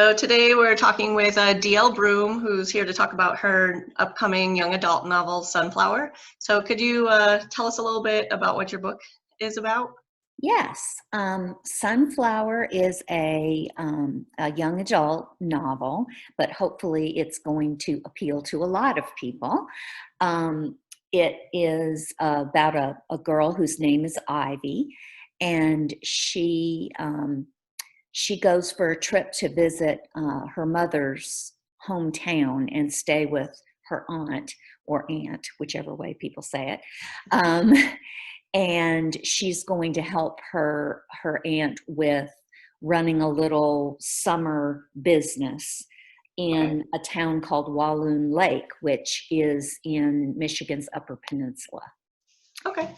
So today we're talking with DL Broom, who's here to talk about her upcoming young adult novel, Sunflower. So could you tell us a little bit about what your book is about? Yes, Sunflower is a young adult novel, but hopefully it's going to appeal to a lot of people. Um, it is about a girl whose name is Ivy, and she goes for a trip to visit her mother's hometown and stay with her aunt or aunt, whichever way people say it. Um, and she's going to help her aunt with running a little summer business Okay. in a town called Walloon Lake, which is in Michigan's Upper Peninsula. Okay.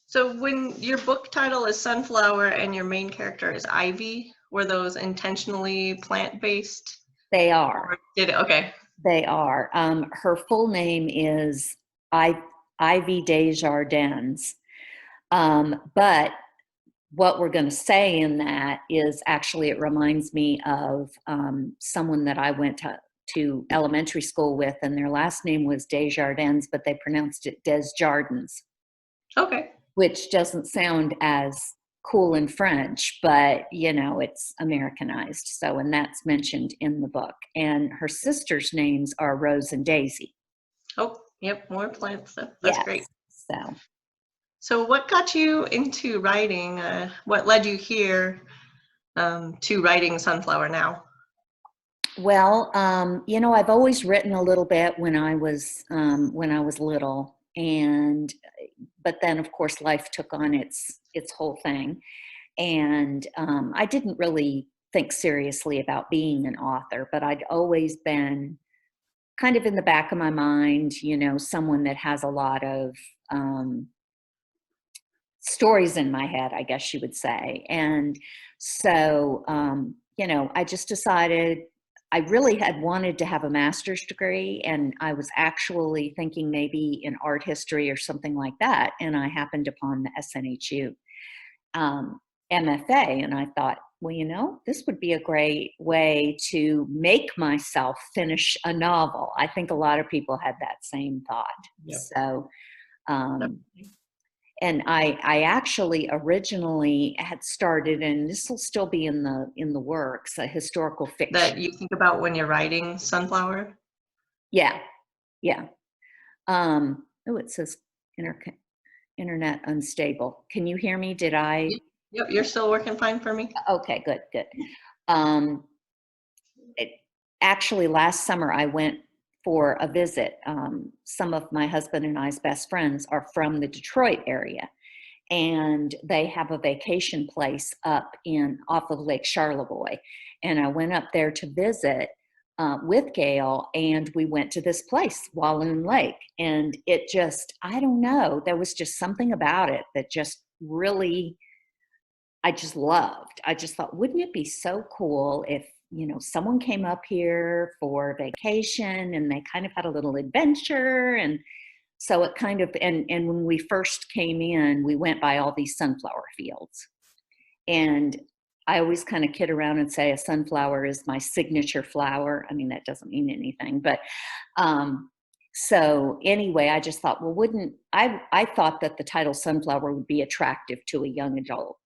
So when your book title is Sunflower and your main character is Ivy, were those intentionally plant-based? They are. Or did it? Okay. They are. Her full name is Ivy Desjardins. But what we're going to say in that is actually it reminds me of someone that I went to elementary school with, and their last name was Desjardins, but they pronounced it Desjardins, Okay. which doesn't sound as cool in French, but it's Americanized. So, and that's mentioned in the book. And her sisters' names are Rose and Daisy. Oh, yep, more plant stuff. That's Yes. great. So, So what got you into writing? What led you here to writing Sunflower now? well, I've always written a little bit when I was little, and but then of course life took on its whole thing, and I didn't really think seriously about being an author, but I'd always been kind of in the back of my mind, someone that has a lot of stories in my head, I guess you would say. And so, I just decided I really had wanted to have a master's degree, and I was actually thinking maybe in art history or something like that. And I happened upon the SNHU MFA, and I thought, well, this would be a great way to make myself finish a novel. I think a lot of people had that same thought. Yep. So, um, and I actually originally had started, and this will still be in the works, a historical That fiction. you think about when you're writing Sunflower? Yeah, yeah. Oh, it says internet unstable. Can you hear me? Did I? Yep, you're still working fine for me. Okay, good, good. Um, Actually, last summer I went for a visit. Some of my husband and I's best friends are from the Detroit area, and they have a vacation place up in off of Lake Charlevoix. And I went up there to visit with Gail, and we went to this place, Walloon Lake. And it just, I don't know, there was just something about it that just really, I just loved. I just thought, wouldn't it be so cool if, someone came up here for vacation and they kind of had a little adventure. And so it kind of, and when we first came in, we went by all these sunflower fields. And I always kind of kid around and say a sunflower is my signature flower. I mean, that doesn't mean anything, but so anyway, I just thought, well, I thought that the title Sunflower would be attractive to a young adult.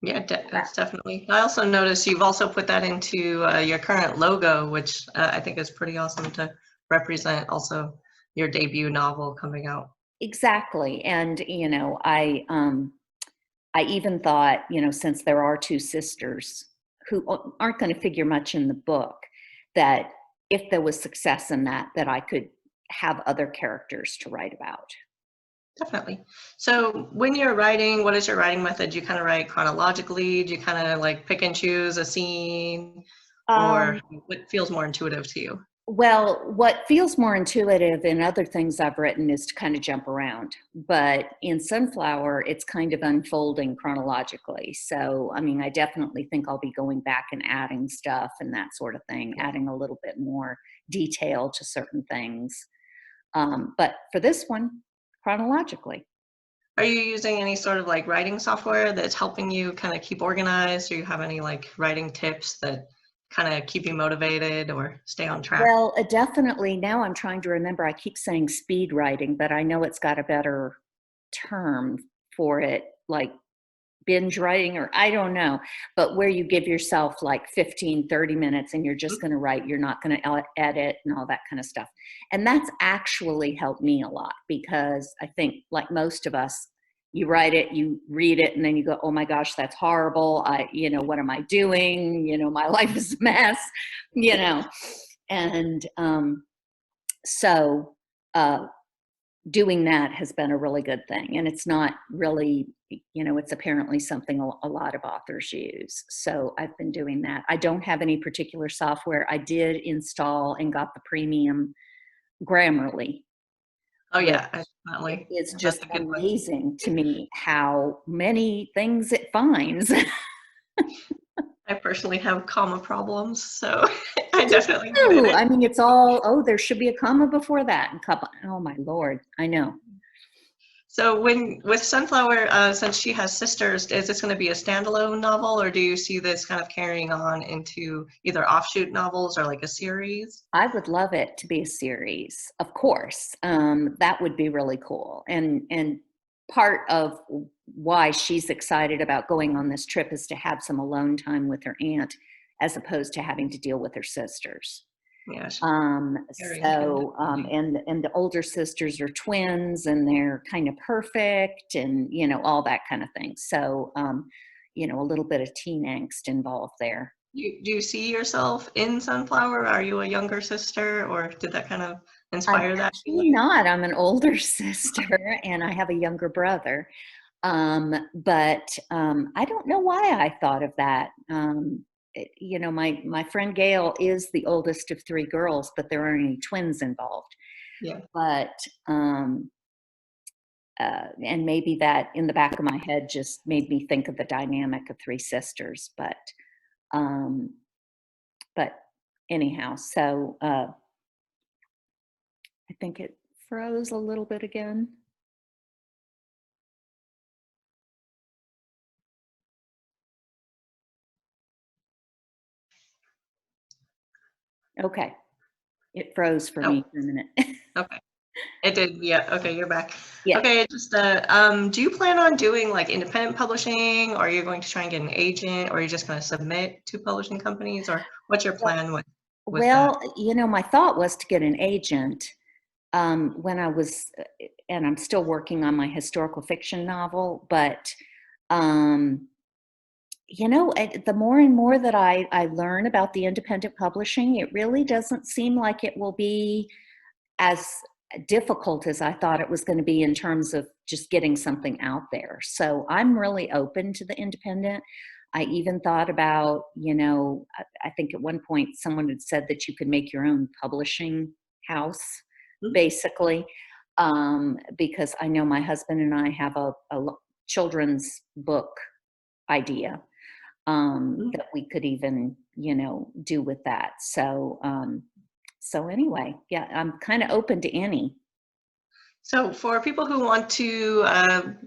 Yeah, that's definitely. I also noticed you've also put that into your current logo, which I think is pretty awesome to represent also your debut novel coming out. Exactly. And, I even thought, since there are two sisters who aren't going to figure much in the book, that if there was success in that I could have other characters to write about. Definitely. So when you're writing, what is your writing method? Do you kind of write chronologically? Do you kind of like pick and choose a scene, or Um, what feels more intuitive to you? Well, what feels more intuitive in other things I've written is to kind of jump around. But in Sunflower, it's kind of unfolding chronologically. So, I mean, I definitely think I'll be going back and adding stuff and that sort of thing, adding a little bit more detail to certain things. But for this one, chronologically. Are you using any sort of like writing software that's helping you kind of keep organized? Do you have any like writing tips that kind of keep you motivated or stay on track? Well, definitely now I'm trying to remember. I keep saying speed writing, but I know it's got a better term for it, like binge writing, or I don't know, but where you give yourself like 15, 30 minutes and you're just going to write, you're not going to edit and all that kind of stuff. And that's actually helped me a lot, because I think, like most of us, you write it, you read it, and then you go, oh my gosh, that's horrible. What am I doing? My life is a mess, you know. And so doing that has been a really good thing. And it's not really, it's apparently something a lot of authors use. So I've been doing that. I don't have any particular software. I did install and got the premium Grammarly. Oh yeah, definitely. It's That's just a good one. amazing to me how many things it finds. I personally have comma problems, so I definitely needed Ooh, it. I mean, it's all, oh, there should be a comma before that. And couple, oh my Lord, I know. So with Sunflower, since she has sisters, is this going to be a standalone novel, or do you see this kind of carrying on into either offshoot novels or like a series? I would love it to be a series, of course. That would be really cool. And part of why she's excited about going on this trip is to have some alone time with her aunt, as opposed to having to deal with her sisters. Yeah. Very And the older sisters are twins, and they're kind of perfect, and all that kind of thing. So a little bit of teen angst involved there. Do you see yourself in Sunflower? Are you a younger sister, or did that kind of I'm inspire that actually feeling? not. I'm an older sister, and I have a younger brother. But I don't know why I thought of that. My friend Gail is the oldest of three girls, but there aren't any twins involved. Yeah. But and maybe that in the back of my head just made me think of the dynamic of three sisters. Um, but anyhow, so I think it froze a little bit again. Okay, it froze for me Oh, for a minute. okay. It did. Yeah. Okay, you're back. Yeah. Okay, just do you plan on doing like independent publishing, or are you going to try and get an agent, or are you just going to submit to publishing companies, or what's your plan with that? Well, my thought was to get an agent when I was, and I'm still working on my historical fiction novel, but the more and more that I learn about the independent publishing, it really doesn't seem like it will be as difficult as I thought it was going to be in terms of just getting something out there. So I'm really open to the independent. I even thought about, I think at one point someone had said that you could make your own publishing house, basically, because I know my husband and I have a children's book idea that we could even, do with that. So anyway, yeah, I'm kind of open to any. So for people who want to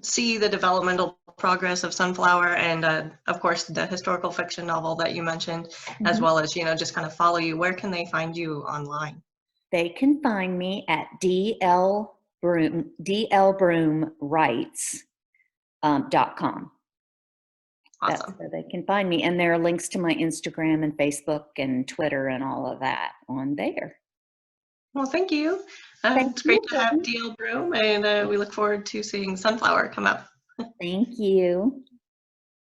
see the developmental progress of Sunflower and of course the historical fiction novel that you mentioned, as well as, just kind of follow you, where can they find you online? They can find me at dlbroomwrites.com. That's Awesome. where they can find me. And there are links to my Instagram and Facebook and Twitter and all of that on there. Well, thank you. Thank It's great you. to have DL Broom, and we look forward to seeing Sunflower come out. Thank you.